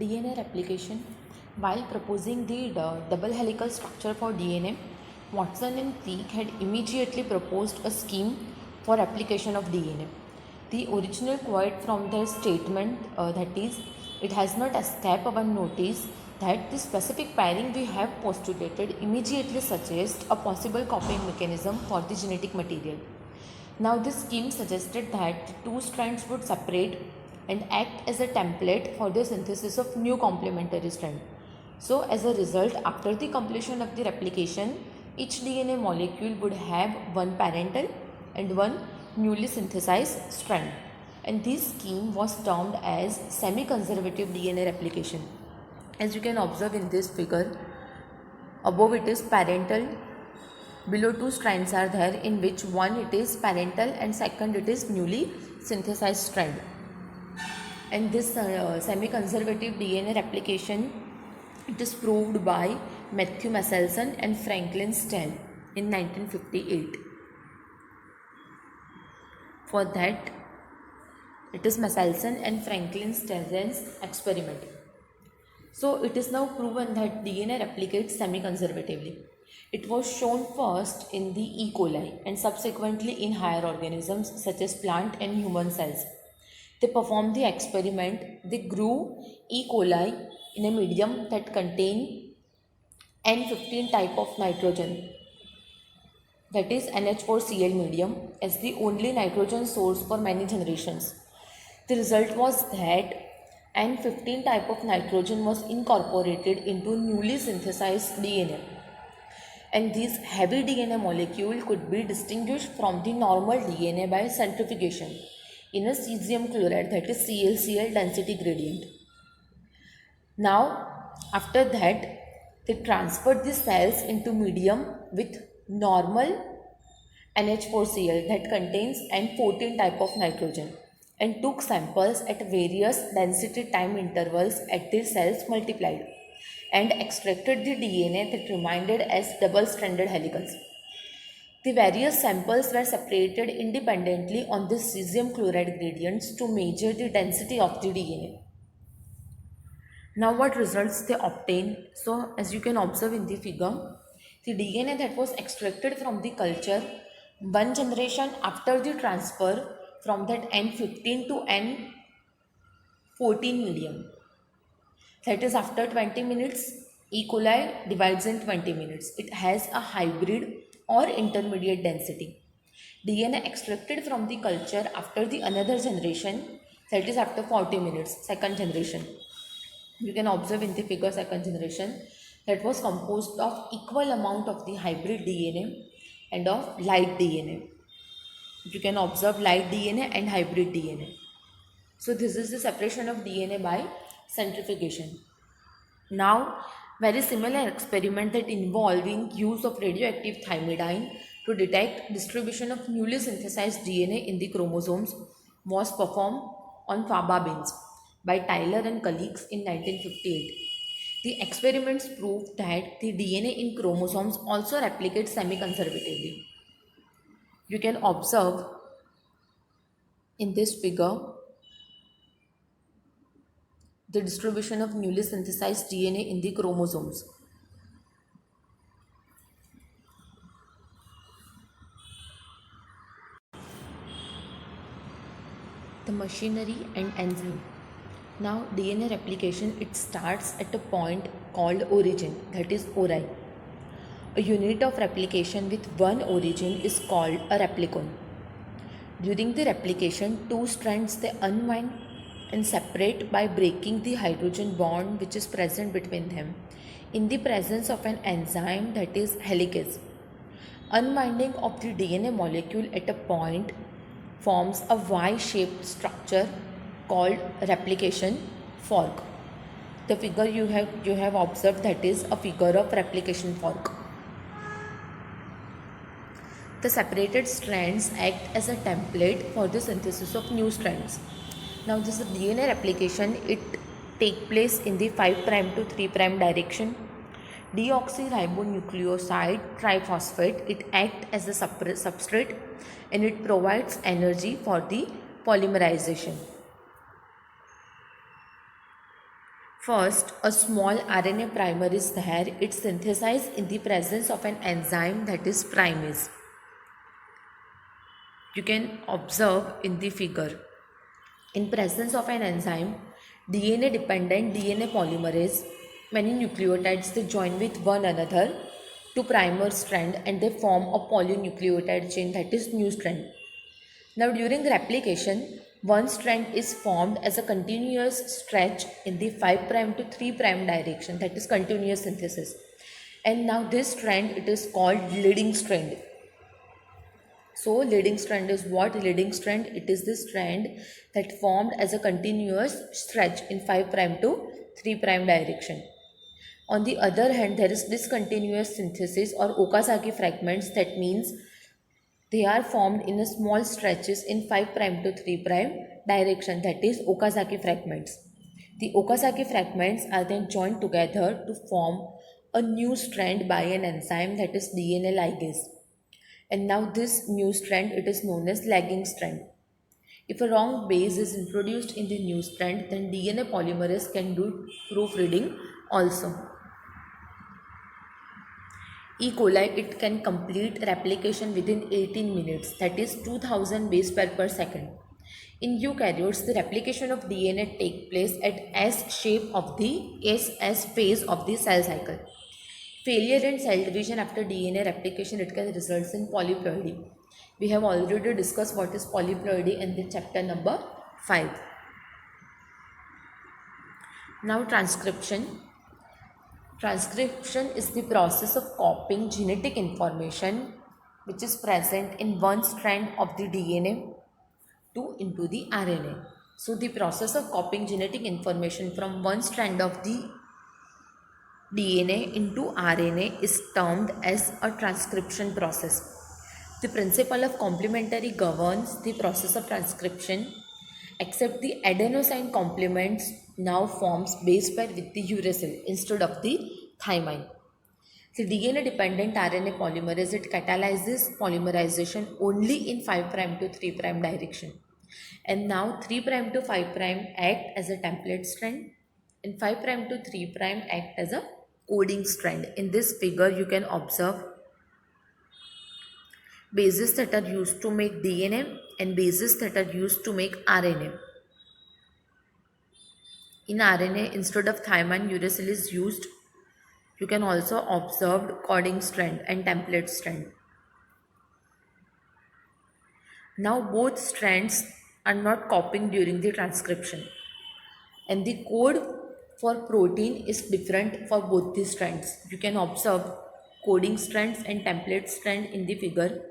DNA replication. While proposing the double helical structure for DNA, Watson and Crick had immediately proposed a scheme for replication of DNA. The original quote from their statement, that is, it has not escaped our notice that the specific pairing we have postulated immediately suggests a possible copying mechanism for the genetic material. Now, this scheme suggested that the two strands would separate and act as a template for the synthesis of new complementary strand. So, as a result, after the completion of the replication, each DNA molecule would have one parental and one newly synthesized strand. And this scheme was termed as semi-conservative DNA replication. As you can observe in this figure, above it is parental, below two strands are there, in which one it is parental and second it is newly synthesized strand. And this semi-conservative DNA replication, it is proved by Matthew Meselson and Franklin Stell in 1958. For that, it is Meselson and Franklin Stell's experiment. So it is now proven that DNA replicates semi-conservatively. It was shown first in the E. coli and subsequently in higher organisms such as plant and human cells. They performed the experiment. They grew E. coli in a medium that contained N15 type of nitrogen, that is NH4Cl medium, as the only nitrogen source for many generations. The result was that N15 type of nitrogen was incorporated into newly synthesized DNA, and this heavy DNA molecule could be distinguished from the normal DNA by centrifugation in a cesium chloride, that is ClCl density gradient. Now, after that, they transferred the cells into medium with normal NH4Cl that contains N14 type of nitrogen and took samples at various density time intervals as the cells multiplied and extracted the DNA that remained as double-stranded helicals. The various samples were separated independently on the cesium chloride gradients to measure the density of the DNA. Now, what results they obtained? So, as you can observe in the figure, the DNA that was extracted from the culture one generation after the transfer from that N15 to N14 medium, that is after 20 minutes, E. coli divides in 20 minutes. It has a hybrid or intermediate density. DNA extracted from the culture after the another generation, that is after 40 minutes, second generation. You can observe in the figure second generation, that was composed of equal amount of the hybrid DNA and of light DNA. You can observe light DNA and hybrid DNA. So this is the separation of DNA by centrifugation. Now, very similar experiment that involving use of radioactive thymidine to detect distribution of newly synthesized DNA in the chromosomes was performed on faba beans by Tyler and colleagues in 1958. The experiments proved that the DNA in chromosomes also replicates semi-conservatively. You can observe in this figure the distribution of newly synthesized DNA in the chromosomes. The machinery and enzyme. Now, DNA replication, it starts at a point called origin, that is ori. A unit of replication with one origin is called a replicon. During the replication, two strands they unwind and separate by breaking the hydrogen bond which is present between them in the presence of an enzyme, that is helicase. Unwinding of the DNA molecule at a point forms a Y-shaped structure called replication fork. The figure you have observed, that is a figure of replication fork. The separated strands act as a template for the synthesis of new strands. Now, this DNA replication, it take place in the 5' to 3' direction. Deoxyribonucleoside triphosphate, it acts as a substrate and it provides energy for the polymerization. First, a small RNA primer is there. It's synthesized in the presence of an enzyme that is primase. You can observe in the figure. In presence of an enzyme, DNA dependent DNA polymerase, many nucleotides they join with one another to primer strand and they form a polynucleotide chain that is new strand. Now during replication, one strand is formed as a continuous stretch in the 5' to 3' direction, that is continuous synthesis. And now this strand, it is called leading strand. So leading strand is what? Leading strand, it is the strand that formed as a continuous stretch in 5' to 3' direction. On the other hand, there is discontinuous synthesis or Okazaki fragments. That means they are formed in a small stretches in 5' to 3' direction, that is Okazaki fragments. The Okazaki fragments are then joined together to form a new strand by an enzyme that is DNA ligase. And now this new strand, it is known as lagging strand. If a wrong base is introduced in the new strand, then DNA polymerase can do proofreading also. E. coli, it can complete replication within 18 minutes, that is 2000 base pair per second. In eukaryotes, the replication of DNA takes place at S shape of the SS phase of the cell cycle. Failure in cell division after DNA replication, it can result in polyploidy. We have already discussed what is polyploidy in the chapter number 5. Now transcription. Transcription is the process of copying genetic information which is present in one strand of the DNA into the RNA. So the process of copying genetic information from one strand of the DNA into RNA is termed as a transcription process. The principle of complementary governs the process of transcription, except the adenosine complements now forms base pair with the uracil instead of the thymine. The DNA dependent RNA polymerase, it catalyzes polymerization only in 5' to 3' direction. And now 3' to 5' act as a template strand and 5' to 3' act as a coding strand. In this figure, you can observe bases that are used to make DNA and bases that are used to make RNA. In RNA, instead of thymine, uracil is used. You can also observe coding strand and template strand. Now both strands are not copying during the transcription, and the code for protein is different for both the strands. You can observe coding strands and template strand in the figure,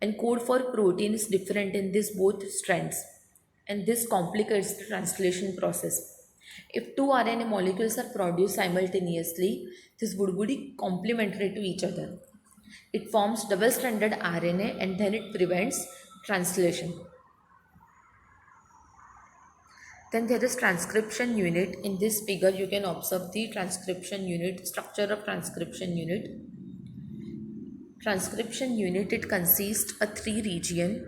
and code for protein is different in these both strands, and this complicates the translation process. If two RNA molecules are produced simultaneously, this would be complementary to each other. It forms double-stranded RNA and then it prevents translation. Then there is transcription unit. In this figure, you can observe the transcription unit, structure of transcription unit. Transcription unit, it consists of 3 regions.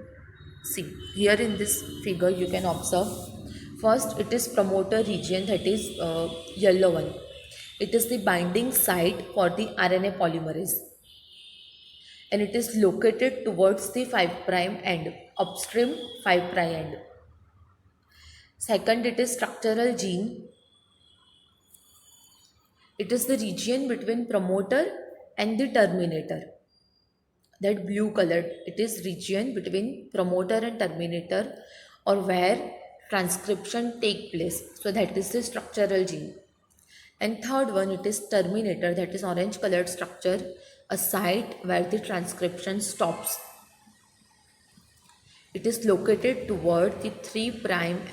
See, here in this figure, you can observe. First, it is promoter region, that is yellow one. It is the binding site for the RNA polymerase. And it is located towards the 5' end, upstream 5' end. Second, it is structural gene. It is the region between promoter and the terminator. That blue colored, it is region between promoter and terminator, or where transcription take place. So that is the structural gene. And third one, it is terminator, that is orange colored structure, a site where the transcription stops. It is located toward the 3'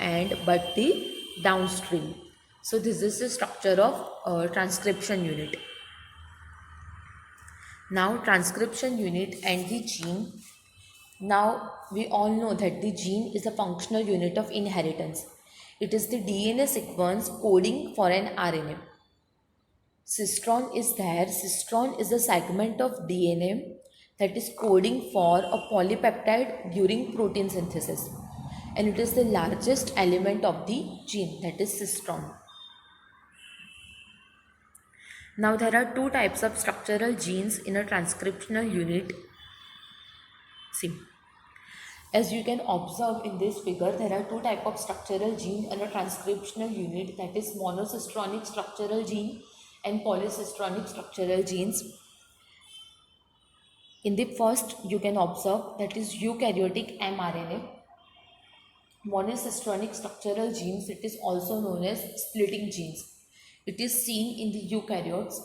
end but the downstream. So this is the structure of transcription unit. Now transcription unit and the gene. Now we all know that the gene is a functional unit of inheritance. It is the DNA sequence coding for an RNA. Cistron is there. Cistron is a segment of DNA that is coding for a polypeptide during protein synthesis. And it is the largest element of the gene, that is cistron. Now there are two types of structural genes in a transcriptional unit. See, as you can observe in this figure, there are two types of structural gene in a transcriptional unit, that is monocystronic structural gene and polycystronic structural genes. In the first, you can observe that is eukaryotic mRNA. Monocystronic structural genes, it is also known as splitting genes. It is seen in the eukaryotes.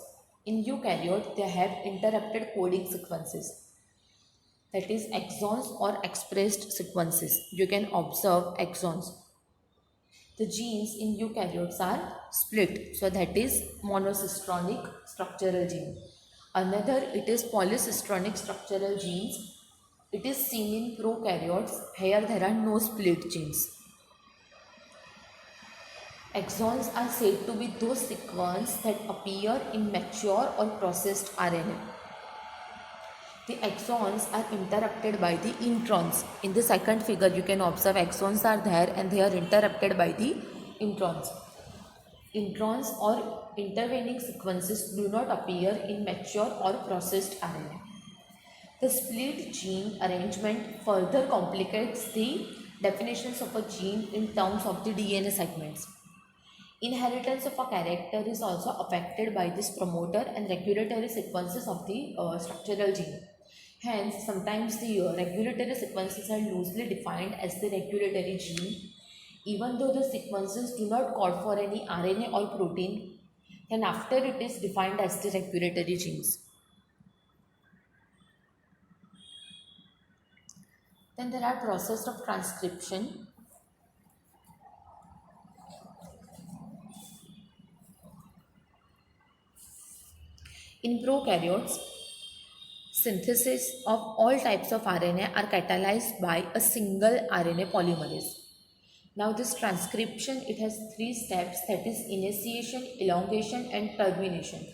In eukaryotes, they have interrupted coding sequences, that is exons or expressed sequences. You can observe exons. The genes in eukaryotes are split, so that is monocystronic structural gene. Another, it is polycystronic structural genes. It is seen in prokaryotes. Here there are no split genes. Exons are said to be those sequences that appear in mature or processed RNA. The exons are interrupted by the introns. In the second figure, you can observe exons are there and they are interrupted by the introns. Introns or intervening sequences do not appear in mature or processed RNA. The split gene arrangement further complicates the definitions of a gene in terms of the DNA segments. Inheritance of a character is also affected by this promoter and regulatory sequences of the structural gene. Hence, sometimes the regulatory sequences are loosely defined as the regulatory gene. Even though the sequences do not code for any RNA or protein, then after it is defined as the regulatory genes. Then there are process of transcription. In prokaryotes, synthesis of all types of RNA are catalyzed by a single RNA polymerase. Now this transcription, it has three steps, that is initiation, elongation and termination.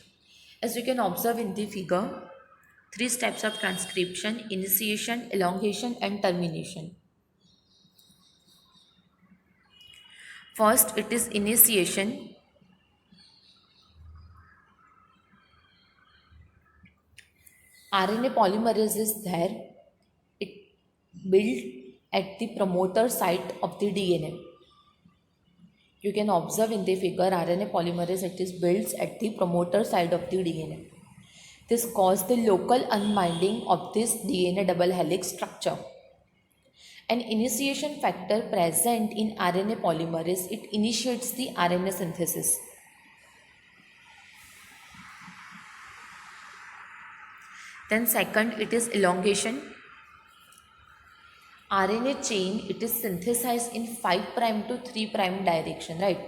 As you can observe in the figure, three steps of transcription: initiation, elongation and termination. First, it is initiation. RNA polymerase is there. It builds at the promoter site of the DNA. You can observe in the figure, RNA polymerase, it is built at the promoter site of the DNA. This causes the local unbinding of this DNA double helix structure. An initiation factor present in RNA polymerase, it initiates the RNA synthesis. Then second, it is elongation. RNA chain, it is synthesized in 5' to 3' direction, right?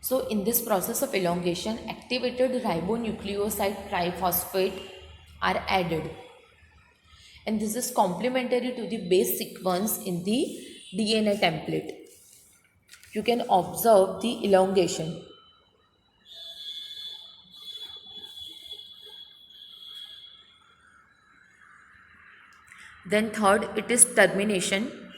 So in this process of elongation, activated ribonucleoside triphosphate are added. And this is complementary to the base sequence in the DNA template. You can observe the elongation. Then third, it is termination.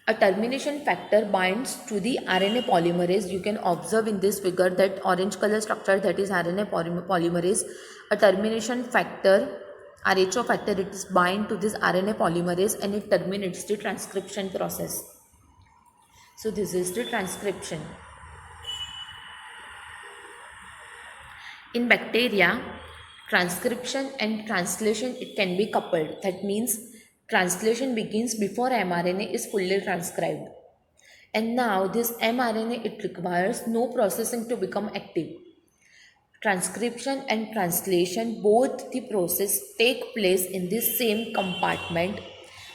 A termination factor binds to the RNA polymerase. You can observe in this figure that orange color structure, that is RNA polymerase. A termination factor, Rho factor, it is bind to this RNA polymerase and it terminates the transcription process. So this is the transcription. In bacteria, transcription and translation, it can be coupled. That means translation begins before mRNA is fully transcribed. And now this mRNA, it requires no processing to become active. Transcription and translation, both the process take place in the same compartment.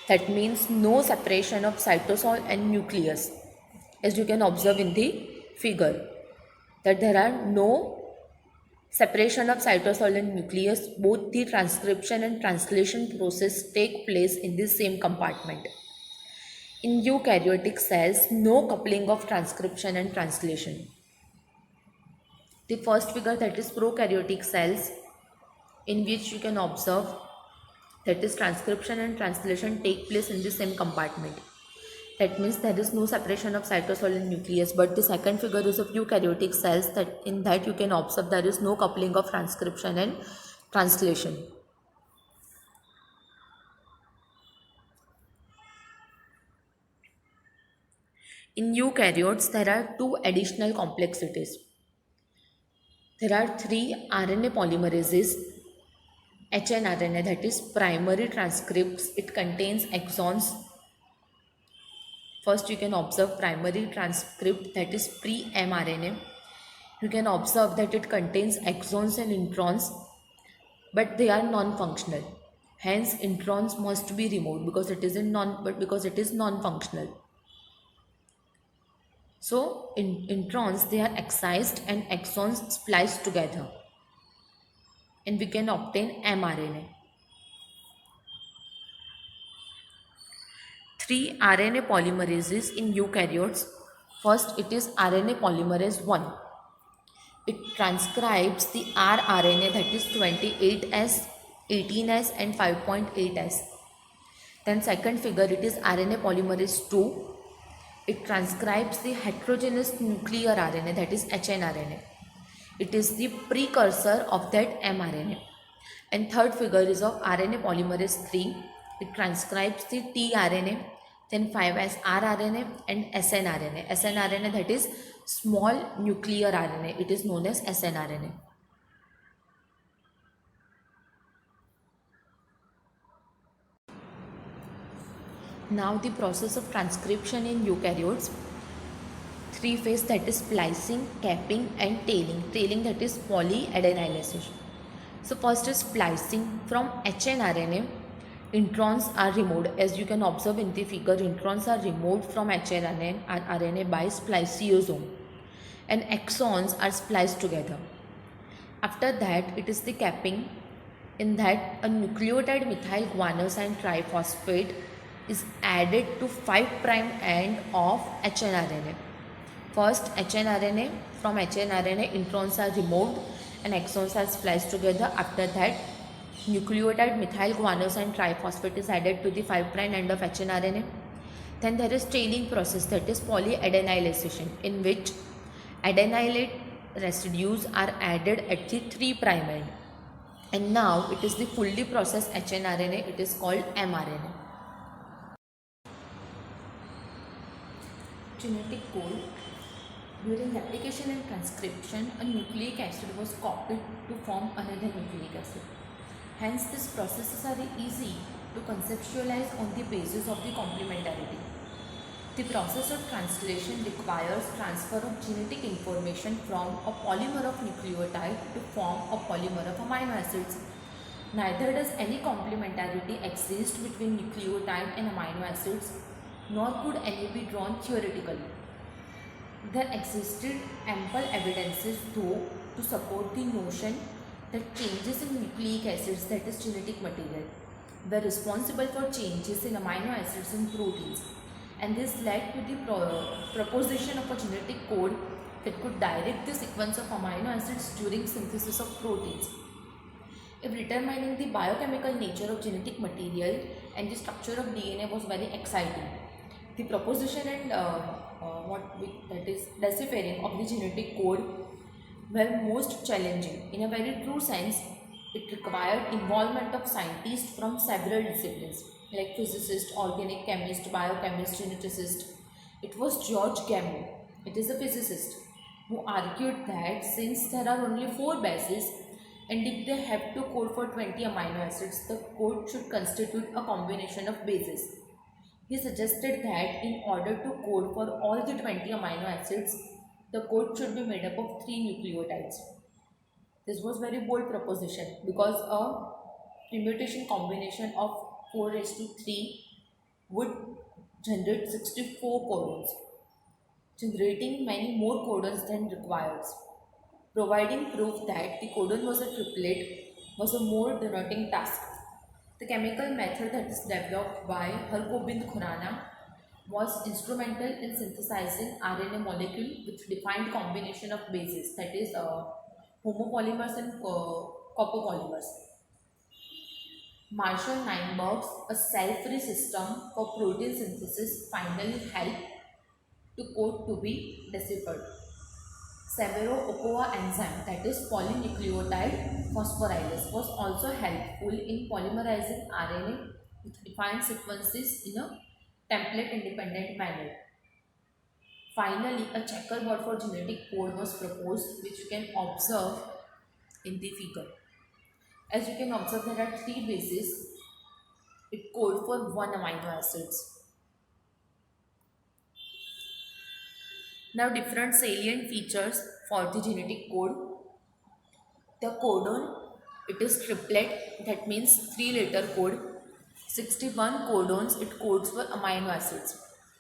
That means no separation of cytosol and nucleus. As you can observe in the figure, that there are no separation of cytosol and nucleus. Both the transcription and translation process take place in the same compartment. In eukaryotic cells, no coupling of transcription and translation. The first figure, that is prokaryotic cells, in which you can observe that is transcription and translation take place in the same compartment. That means there is no separation of cytosol and nucleus. But the second figure is of eukaryotic cells, that in that you can observe there is no coupling of transcription and translation. In eukaryotes, there are two additional complexities. There are three RNA polymerases, hnRNA, that is primary transcripts. It contains exons. First, you can observe primary transcript, that is pre-mRNA. You can observe that it contains exons and introns, but they are non-functional. Hence, introns must be removed because it is non-functional. So, introns, they are excised and exons spliced together, and we can obtain mRNA. Three RNA polymerases in eukaryotes. First, it is RNA polymerase 1. It transcribes the rRNA, that is 28S, 18S and 5.8S. Then second figure, it is RNA polymerase 2. It transcribes the heterogeneous nuclear RNA, that is hnRNA. It is the precursor of that mRNA. And third figure is of RNA polymerase 3. It transcribes the tRNA, then 5S rRNA and snRNA. snRNA, that is small nuclear RNA. It is known as snRNA. Now the process of transcription in eukaryotes. Three phase, that is splicing, capping and tailing. Tailing, that is polyadenylation. So first is splicing. From hnRNA, introns are removed. As you can observe in the figure, introns are removed from hnRNA by spliceosome, and exons are spliced together. After that, it is the capping. In that, a nucleotide methyl guanosine triphosphate is added to 5' end of hnRNA. First, hnRNA, from hnRNA, introns are removed and exons are spliced together. After that, nucleotide methyl guanosine triphosphate is added to the 5' end of hnRNA. Then there is tailing process, that is polyadenylation, in which adenylate residues are added at the 3' end. And now it is the fully processed hnRNA, it is called mRNA. Genetic code. During replication and transcription, a nucleic acid was copied to form another nucleic acid. Hence, these processes are easy to conceptualize on the basis of the complementarity. The process of translation requires transfer of genetic information from a polymer of nucleotide to form a polymer of amino acids. Neither does any complementarity exist between nucleotide and amino acids, nor could any be drawn theoretically. There existed ample evidences, though, to support the notion that changes in nucleic acids, that is genetic material, were responsible for changes in amino acids and proteins, and this led to the proposition of a genetic code that could direct the sequence of amino acids during synthesis of proteins. If determining the biochemical nature of genetic material and the structure of DNA was very exciting, the proposition and deciphering of the genetic code were most challenging. In a very true sense, it required involvement of scientists from several disciplines like physicist, organic chemist, biochemist, geneticist. It was George Gamow, it is a physicist, who argued that since there are only 4 bases and if they have to code for 20 amino acids, the code should constitute a combination of bases. He suggested that in order to code for all the 20 amino acids, the code should be made up of 3 nucleotides. This was very bold proposition because a permutation combination of 4:3 would generate 64 codons, generating many more codons than required. Providing proof that the codon was a triplet was a more daunting task. The chemical method that is developed by Hargobind Khurana was instrumental in synthesizing RNA molecule with defined combination of bases, that is homopolymers and copopolymers. Marshall Nineberg's a cell-free system for protein synthesis finally helped to code to be deciphered. Severo-Ochoa enzyme, that is polynucleotide phosphorylase, was also helpful in polymerizing RNA with defined sequences in a template-independent manner. Finally, a checkerboard for genetic code was proposed, which you can observe in the figure. As you can observe, there are three bases. It code for one amino acids. Now, different salient features for the genetic code. The codon, it is triplet, that means 3-letter code. 61 codons, it codes for amino acids.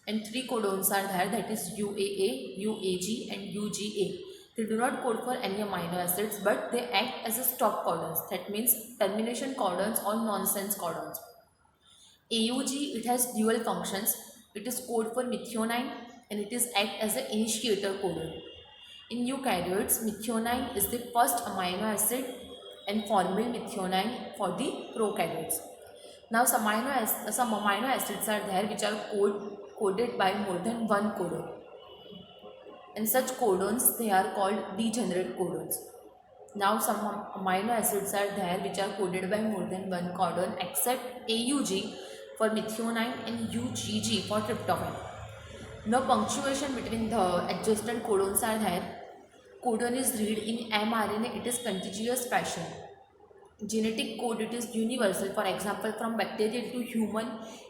And 3 codons are there, that is UAA, UAG and UGA. They do not code for any amino acids, but they act as a stop codons, that means termination codons or nonsense codons. AUG, it has dual functions. It is code for methionine and it is act as an initiator codon. In eukaryotes, methionine is the first amino acid and formyl methionine for the prokaryotes. Now, some amino acids are there which are coded by more than one codon. And such codons, they are called degenerate codons. Now, some amino acids are there which are coded by more than one codon except AUG for methionine and UGG for tryptophan. No punctuation between the adjacent codons are there. Codon is read in mRNA, it is contiguous fashion. Genetic code, it is universal. For example, from bacteria to human,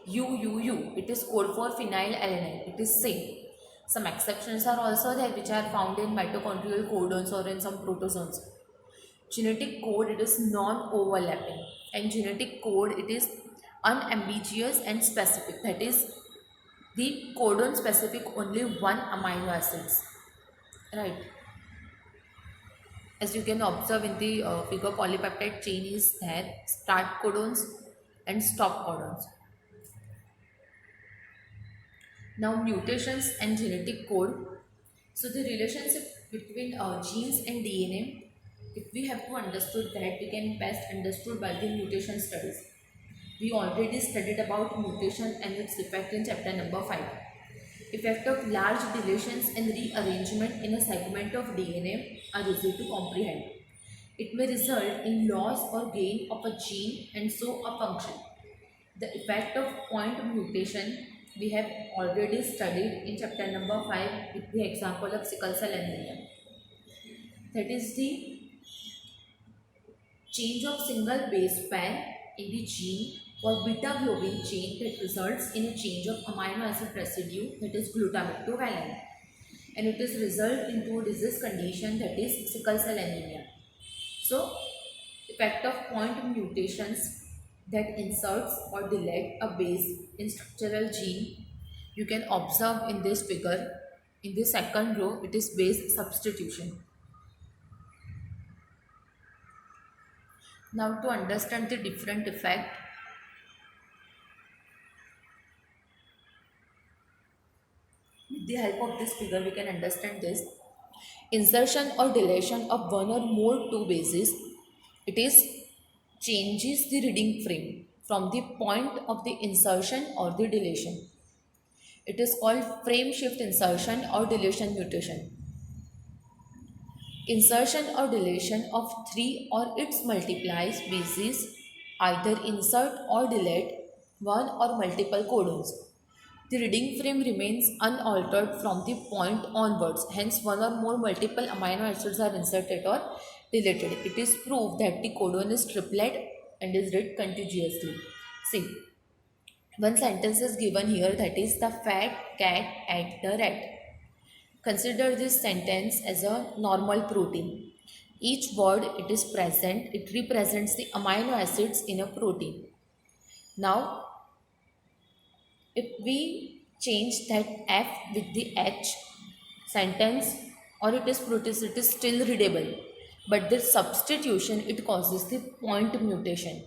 UUU, it is code for phenylalanine, it is same. Some exceptions are also there which are found in mitochondrial codons or in some protozoans. Genetic code, it is non-overlapping, and genetic code, it is unambiguous and specific, that is the codon specific only one amino acids, right? As you can observe in the figure, polypeptide chain is there, start codons and stop codons. Now, mutations and genetic code. So, the relationship between genes and DNA, if we have to understood that, we can best understood by the mutation studies. We already studied about mutation and its effect in chapter number 5. Effect of large deletions and rearrangement in a segment of DNA are easy to comprehend. It may result in loss or gain of a gene and so a function. The effect of point mutation we have already studied in chapter number 5 with the example of sickle cell anemia. That is the change of single base pair in the gene for beta globin chain that results in a change of amino acid residue, that is glutamate to valine, and it is result into a disease condition, that is sickle cell anemia. So, effect of point mutations that inserts or delete a base in structural gene, you can observe in this figure. In the second row, it is base substitution. Now, to understand the different effect, with the help of this figure, we can understand this. Insertion or deletion of one or more two bases, it is changes the reading frame from the point of the insertion or the deletion. It is called frame shift insertion or deletion mutation. Insertion or deletion of three or its multiplies bases either insert or delete one or multiple codons. The reading frame remains unaltered from the point onwards. Hence, one or more multiple amino acids are inserted or deleted. It is proved that the codon is triplet and is read contiguously. See, one sentence is given here, that is the fat cat ate the rat. Consider this sentence as a normal protein. Each word it is present, it represents the amino acids in a protein. Now, if we change that F with the H sentence, or it is protein, it is still readable. But this substitution, it causes the point mutation.